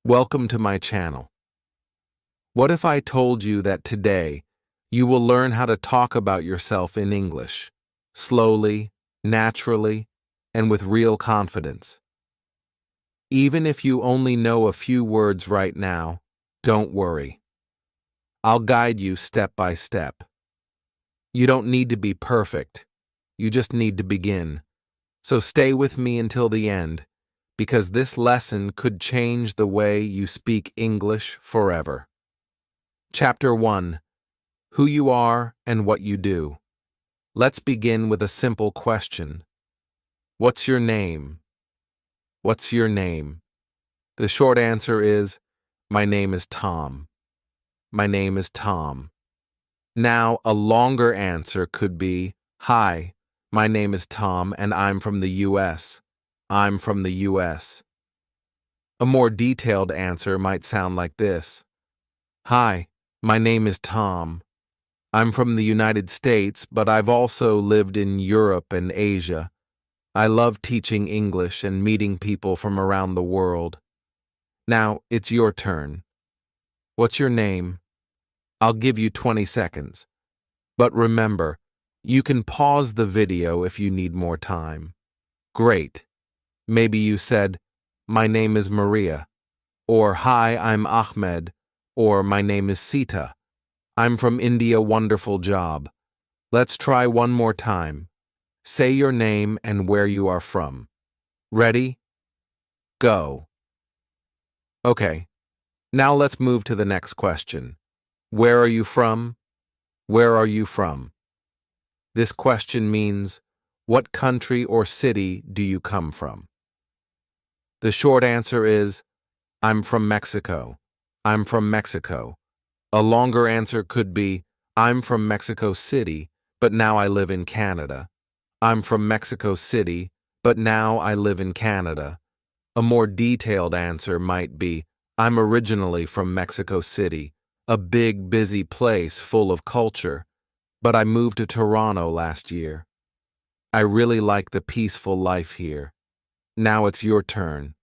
Welcome to my channel. What if I told you that today you will learn how to talk about yourself in English, slowly, naturally, and with real confidence? Even if you only know a few words right now, don't worry. I'll guide you step by step. You don't need to be perfect. You just need to begin. So stay with me until the end, because this lesson could change the way you speak English forever. Chapter 1. Who you are and what you do. Let's begin with a simple question. What's your name? What's your name? The short answer is, my name is Tom. My name is Tom. Now, a longer answer could be, hi, my name is Tom and I'm from the US. I'm from the US. A more detailed answer might sound like this. Hi, my name is Tom. I'm from the United States, but I've also lived in Europe and Asia. I love teaching English and meeting people from around the world. Now, it's your turn. What's your name? I'll give you 20 seconds. But remember, you can pause the video if you need more time. Great. Maybe you said, my name is Maria, or hi, I'm Ahmed, or my name is Sita. I'm from India, wonderful job. Let's try one more time. Say your name and where you are from. Ready? Go. Okay, now let's move to the next question. Where are you from? Where are you from? This question means, what country or city do you come from? The short answer is, I'm from Mexico. I'm from Mexico. A longer answer could be, I'm from Mexico City, but now I live in Canada. I'm from Mexico City, but now I live in Canada. A more detailed answer might be, I'm originally from Mexico City, a big, busy place full of culture, but I moved to Toronto last year. I really like the peaceful life here. Now it's your turn.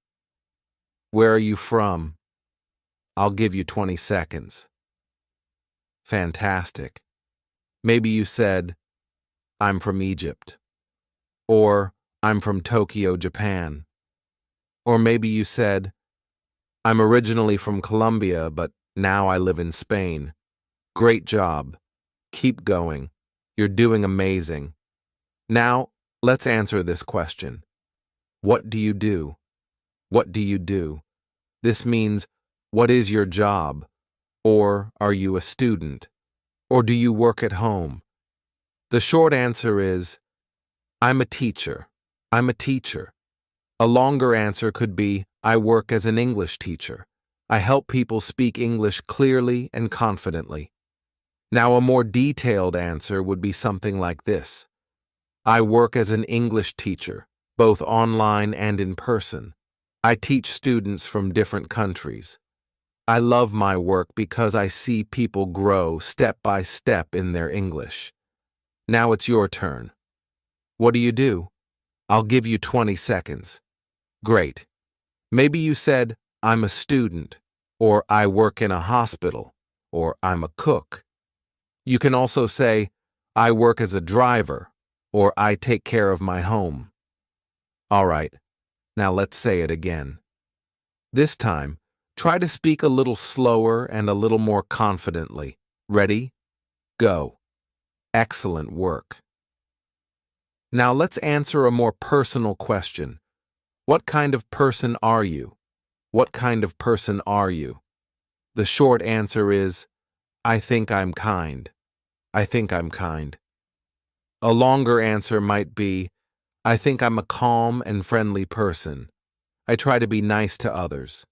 Where are you from? I'll give you 20 seconds. Fantastic. Maybe you said, I'm from Egypt. Or, I'm from Tokyo, Japan. Or maybe you said, I'm originally from Colombia, but now I live in Spain. Great job. Keep going. You're doing amazing. Now, let's answer this question. What do you do? What do you do? This means, what is your job? Or are you a student? Or do you work at home? The short answer is, I'm a teacher. I'm a teacher. A longer answer could be, I work as an English teacher. I help people speak English clearly and confidently. Now, a more detailed answer would be something like this. I work as an English teacher, both online and in person. I teach students from different countries. I love my work because I see people grow step by step in their English. Now it's your turn. What do you do? I'll give you 20 seconds. Great. Maybe you said, I'm a student, or I work in a hospital, or I'm a cook. You can also say, I work as a driver, or I take care of my home. All right, now let's say it again. This time, try to speak a little slower and a little more confidently. Ready? Go. Excellent work. Now let's answer a more personal question. What kind of person are you? What kind of person are you? The short answer is, I think I'm kind. I think I'm kind. A longer answer might be, I think I'm a calm and friendly person. I try to be nice to others.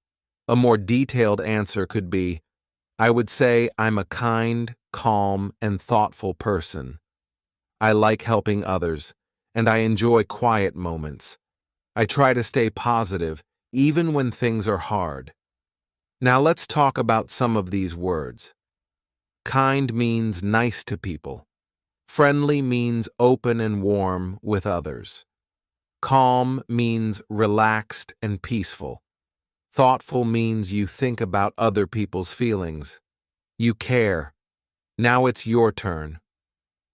A more detailed answer could be, I would say I'm a kind, calm, and thoughtful person. I like helping others, and I enjoy quiet moments. I try to stay positive, even when things are hard. Now let's talk about some of these words. Kind means nice to people. Friendly means open and warm with others. Calm means relaxed and peaceful. Thoughtful means you think about other people's feelings. You care. Now it's your turn.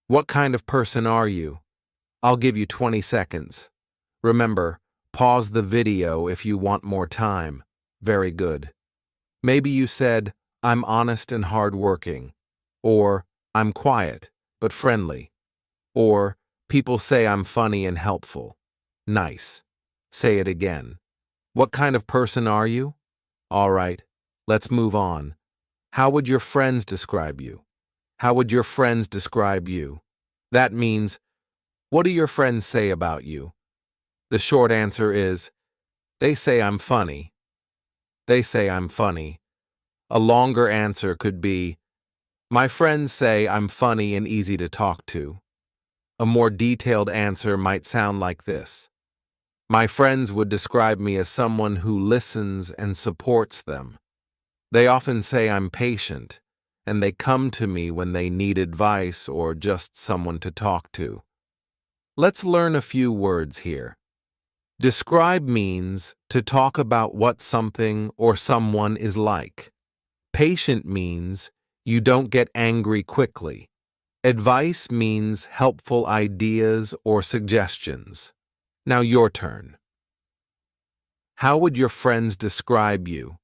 What kind of person are you? I'll give you 20 seconds. Remember, pause the video if you want more time. Very good. Maybe you said, I'm honest and hardworking. Or, I'm quiet, but friendly. Or, people say I'm funny and helpful. Nice. Say it again. What kind of person are you? All right, let's move on. How would your friends describe you? How would your friends describe you? That means, what do your friends say about you? The short answer is, they say I'm funny. They say I'm funny. A longer answer could be, my friends say I'm funny and easy to talk to. A more detailed answer might sound like this. My friends would describe me as someone who listens and supports them. They often say I'm patient, and they come to me when they need advice or just someone to talk to. Let's learn a few words here. Describe means to talk about what something or someone is like. Patient means you don't get angry quickly. Advice means helpful ideas or suggestions. Now your turn. How would your friends describe you?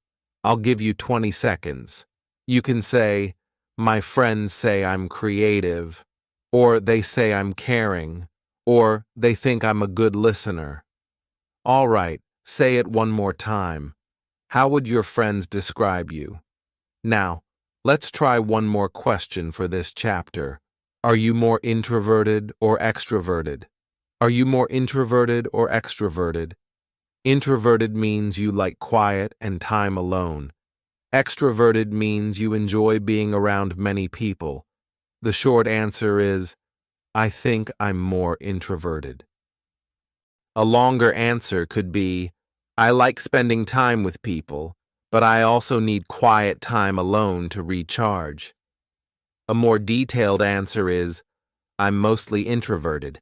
I'll give you 20 seconds. You can say, my friends say I'm creative, or they say I'm caring, or they think I'm a good listener. All right, say it one more time. How would your friends describe you? Now, let's try one more question for this chapter. Are you more introverted or extroverted? Are you more introverted or extroverted? Introverted means you like quiet and time alone. Extroverted means you enjoy being around many people. The short answer is, I think I'm more introverted. A longer answer could be, I like spending time with people, but I also need quiet time alone to recharge. A more detailed answer is, I'm mostly introverted.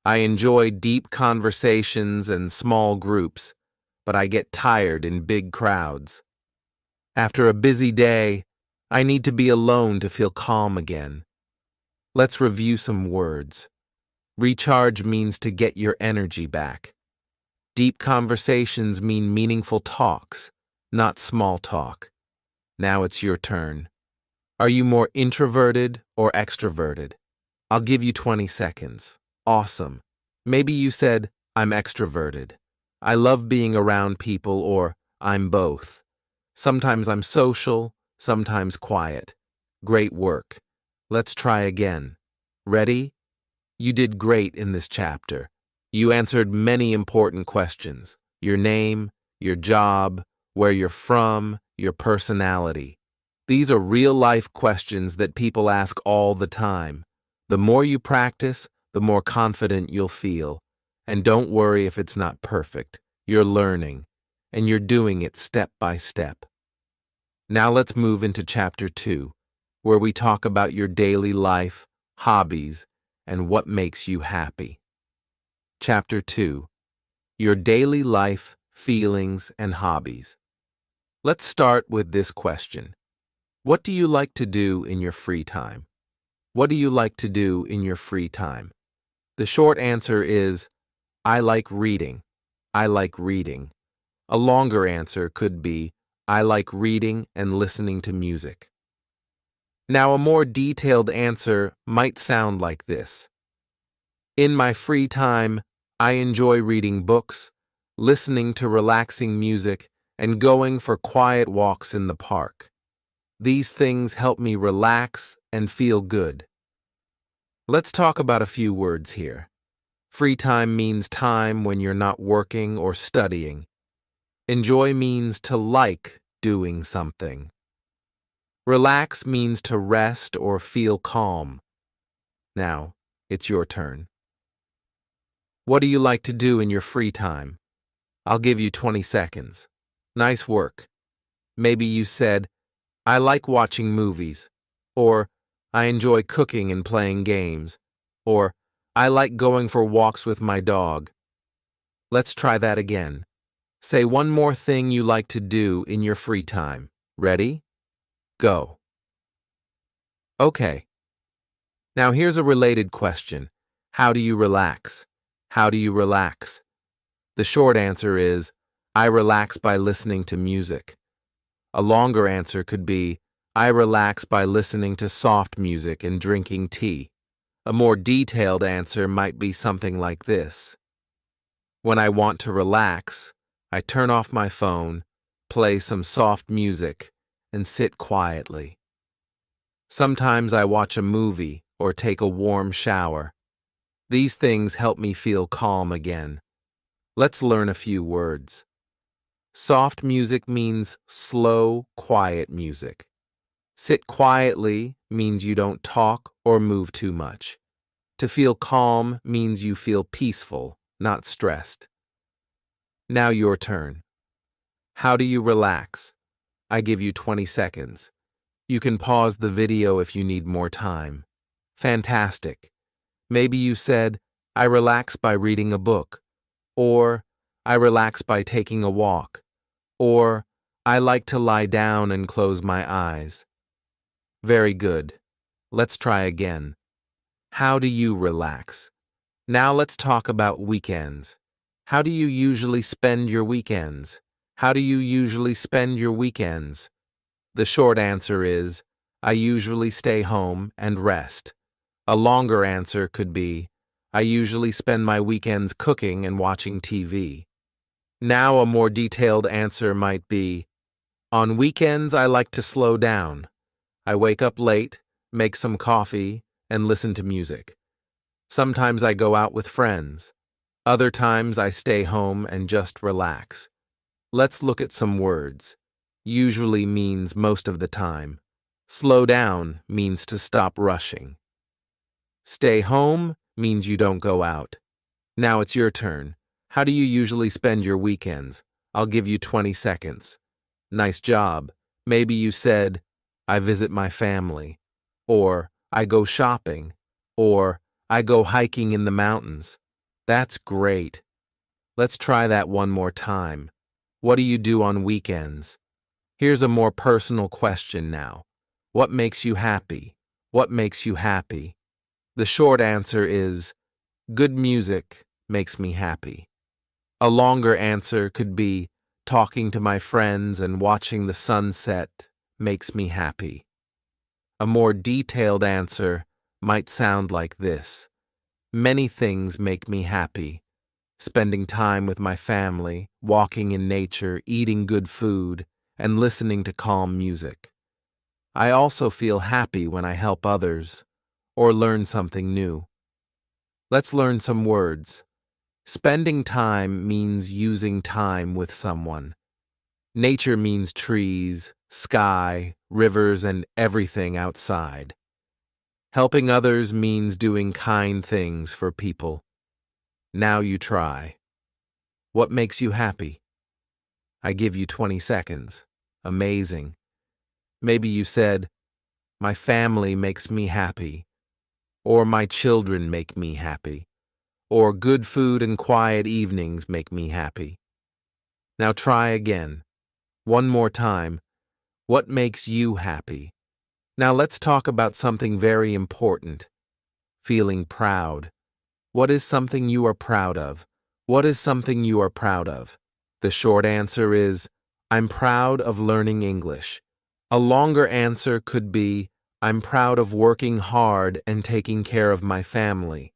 I enjoy deep conversations and small groups, but I get tired in big crowds. After a busy day, I need to be alone to feel calm again. Let's review some words. Recharge means to get your energy back. Deep conversations mean meaningful talks, not small talk. Now it's your turn. Are you more introverted or extroverted? I'll give you 20 seconds. Awesome. Maybe you said, I'm extroverted. I love being around people, or I'm both. Sometimes I'm social, sometimes quiet. Great work. Let's try again. Ready? You did great in this chapter. You answered many important questions. Your name, your job, where you're from, your personality. These are real-life questions that people ask all the time. The more you practice, the more confident you'll feel. And don't worry if it's not perfect. You're learning, and you're doing it step by step. Now let's move into Chapter 2, where we talk about your daily life, hobbies, and what makes you happy. Chapter 2, Your Daily Life, Feelings, and Hobbies. Let's start with this question. What do you like to do in your free time? What do you like to do in your free time? The short answer is, I like reading. I like reading. A longer answer could be, I like reading and listening to music. Now, a more detailed answer might sound like this. In my free time, I enjoy reading books, listening to relaxing music, and going for quiet walks in the park. These things help me relax and feel good. Let's talk about a few words here. Free time means time when you're not working or studying. Enjoy means to like doing something. Relax means to rest or feel calm. Now, it's your turn. What do you like to do in your free time? I'll give you 20 seconds. Nice work. Maybe you said, I like watching movies, or I enjoy cooking and playing games, or I like going for walks with my dog. Let's try that again. Say one more thing you like to do in your free time. Ready? Go. Okay. Now here's a related question. How do you relax? How do you relax? The short answer is, I relax by listening to music. A longer answer could be, I relax by listening to soft music and drinking tea. A more detailed answer might be something like this. When I want to relax, I turn off my phone, play some soft music, and sit quietly. Sometimes I watch a movie or take a warm shower. These things help me feel calm again. Let's learn a few words. Soft music means slow, quiet music. Sit quietly means you don't talk or move too much. To feel calm means you feel peaceful, not stressed. Now your turn. How do you relax? I give you 20 seconds. You can pause the video if you need more time. Fantastic. Maybe you said, I relax by reading a book, or I relax by taking a walk, or I like to lie down and close my eyes. Very good. Let's try again. How do you relax? Now let's talk about weekends. How do you usually spend your weekends? How do you usually spend your weekends? The short answer is, I usually stay home and rest. A longer answer could be, I usually spend my weekends cooking and watching TV. Now a more detailed answer might be, on weekends I like to slow down. I wake up late, make some coffee, and listen to music. Sometimes I go out with friends. Other times I stay home and just relax. Let's look at some words. Usually means most of the time. Slow down means to stop rushing. Stay home means you don't go out. Now it's your turn. How do you usually spend your weekends? I'll give you 20 seconds. Nice job. Maybe you said, I visit my family, or I go shopping, or I go hiking in the mountains. That's great. Let's try that one more time. What do you do on weekends? Here's a more personal question now. What makes you happy? What makes you happy? The short answer is, good music makes me happy. A longer answer could be, talking to my friends and watching the sunset makes me happy. A more detailed answer might sound like this. Many things make me happy. Spending time with my family, walking in nature, eating good food, and listening to calm music. I also feel happy when I help others or learn something new. Let's learn some words. Spending time means using time with someone. Nature means trees, sky, rivers, and everything outside. Helping others means doing kind things for people. Now you try. What makes you happy? I give you 20 seconds. Amazing. Maybe you said, my family makes me happy, or my children make me happy, or good food and quiet evenings make me happy. Now try again. One more time. What makes you happy? Now let's talk about something very important. Feeling proud. What is something you are proud of? What is something you are proud of? The short answer is, I'm proud of learning English. A longer answer could be, I'm proud of working hard and taking care of my family.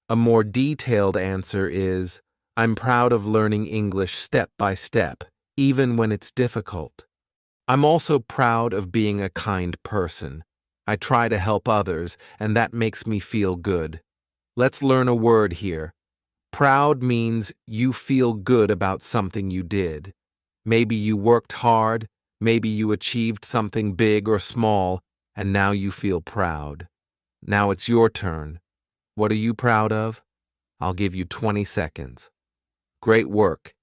A more detailed answer is, I'm proud of learning English step by step, even when it's difficult. I'm also proud of being a kind person. I try to help others, and that makes me feel good. Let's learn a word here. Proud means you feel good about something you did. Maybe you worked hard, maybe you achieved something big or small, and now you feel proud. Now it's your turn. What are you proud of? I'll give you 20 seconds. Great work.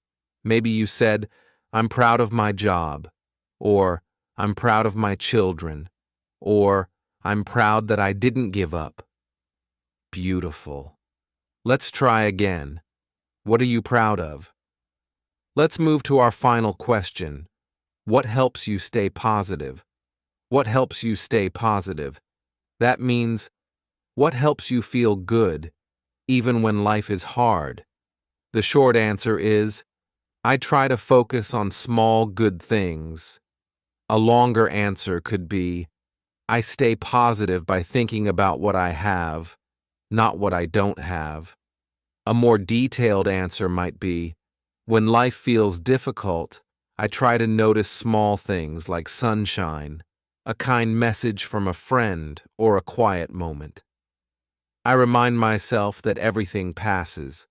Maybe you said, I'm proud of my job, or I'm proud of my children, or I'm proud that I didn't give up. Beautiful. Let's try again. What are you proud of? Let's move to our final question. What helps you stay positive? What helps you stay positive? That means, what helps you feel good, even when life is hard? The short answer is, I try to focus on small good things. A longer answer could be, I stay positive by thinking about what I have, not what I don't have. A more detailed answer might be, when life feels difficult, I try to notice small things like sunshine, a kind message from a friend, or a quiet moment. I remind myself that everything passes.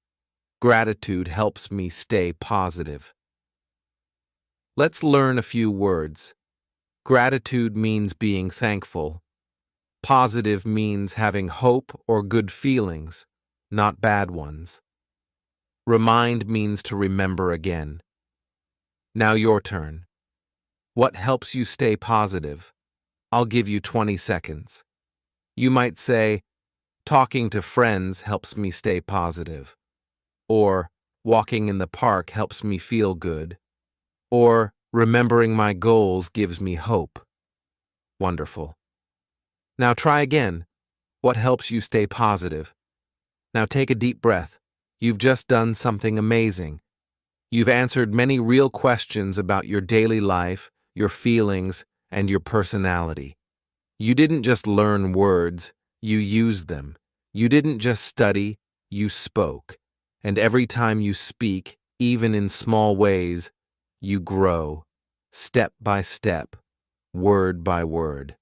Gratitude helps me stay positive. Let's learn a few words. Gratitude means being thankful. Positive means having hope or good feelings, not bad ones. Remind means to remember again. Now your turn. What helps you stay positive? I'll give you 20 seconds. You might say, talking to friends helps me stay positive. Or, walking in the park helps me feel good. Or, remembering my goals gives me hope. Wonderful. Now try again. What helps you stay positive? Now take a deep breath. You've just done something amazing. You've answered many real questions about your daily life, your feelings, and your personality. You didn't just learn words, you used them. You didn't just study, you spoke. And every time you speak, even in small ways, you grow, step by step, word by word.